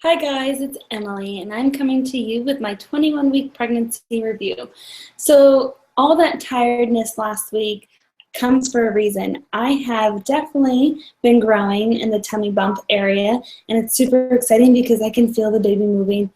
Hi guys, it's Emily, and I'm coming to you with my 21-week pregnancy review. So all that tiredness last week comes for a reason. I have definitely been growing in the tummy bump area, and it's super exciting because I can feel the baby moving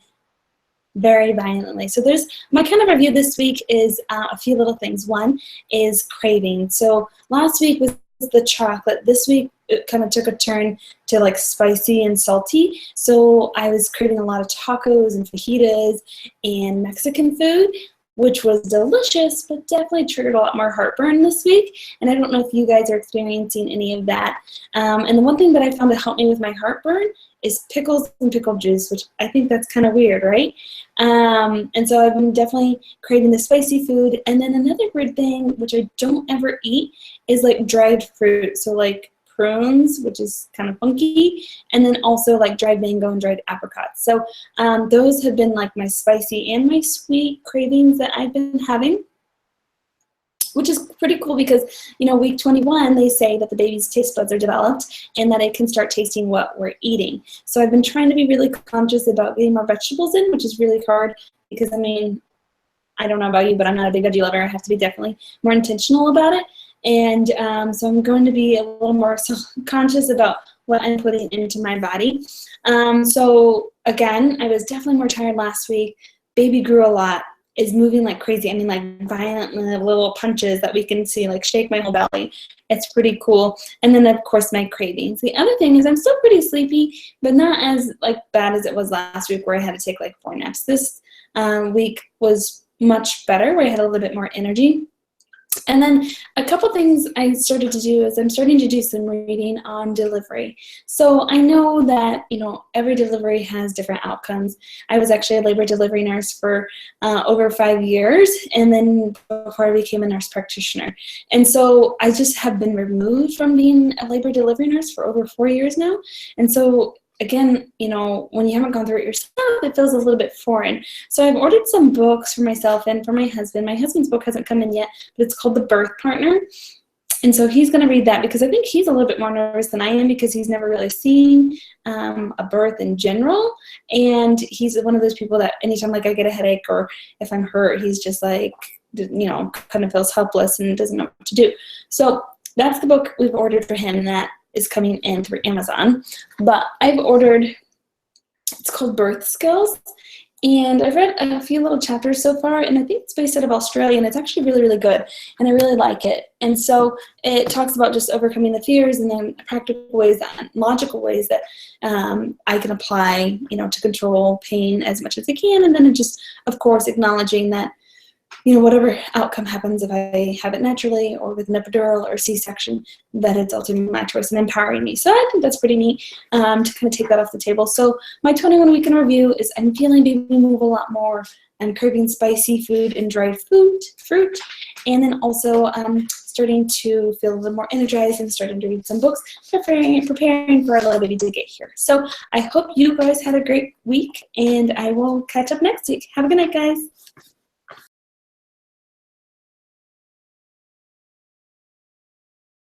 very violently. So there's my kind of review this week is a few little things. One is craving. So last week was the chocolate. This week it kind of took a turn to like spicy and salty. So I was craving a lot of tacos and fajitas and Mexican food, which was delicious, but definitely triggered a lot more heartburn this week. And I don't know if you guys are experiencing any of that. And the one thing that I found to help me with my heartburn is pickles and pickle juice, which I think that's kind of weird, right? And so I've been definitely craving the spicy food. And then another weird thing, which I don't ever eat, is like dried fruit. So like prunes, which is kind of funky, and then also like dried mango and dried apricots. So those have been like my spicy and my sweet cravings that I've been having, which is pretty cool because, you know, week 21, they say that the baby's taste buds are developed and that it can start tasting what we're eating. So I've been trying to be really conscious about getting more vegetables in, which is really hard because, I mean, I don't know about you, but I'm not a big veggie lover. I have to be definitely more intentional about it. And so I'm going to be a little more conscious about what I'm putting into my body. So again, I was definitely more tired last week. Baby grew a lot, is moving like crazy. I mean, like violent little punches that we can see, like shake my whole belly. It's pretty cool. And then of course my cravings. The other thing is I'm still pretty sleepy, but not as like bad as it was last week where I had to take like 4 naps. This week was much better where I had a little bit more energy. And then a couple things I started to do is I'm starting to do some reading on delivery. So I know that, you know, every delivery has different outcomes. I was actually a labor delivery nurse for over 5 years, and then before I became a nurse practitioner. And so I just have been removed from being a labor delivery nurse for over 4 years now. And so again, you know, when you haven't gone through it yourself, it feels a little bit foreign. So I've ordered some books for myself and for my husband. My husband's book hasn't come in yet, but it's called The Birth Partner. And so he's going to read that because I think he's a little bit more nervous than I am because he's never really seen a birth in general. And he's one of those people that anytime like I get a headache or if I'm hurt, he's just like, you know, kind of feels helpless and doesn't know what to do. So that's the book we've ordered for him, and that is coming in through Amazon. But I've ordered, it's called Birth Skills, and I've read a few little chapters so far, and I think it's based out of Australia, and it's actually really, really good, and I really like it. And so it talks about just overcoming the fears and then practical ways, and logical ways that I can apply, you know, to control pain as much as I can, and then just, of course, acknowledging that, you know, whatever outcome happens, if I have it naturally or with an epidural or C-section, that it's ultimately my choice and empowering me. So I think that's pretty neat to kind of take that off the table. So my 21-week in review is I'm feeling baby move a lot more. I'm craving spicy food and dried fruit, and then also starting to feel a little more energized and starting to read some books, preparing for our little baby to get here. So I hope you guys had a great week, and I will catch up next week. Have a good night, guys.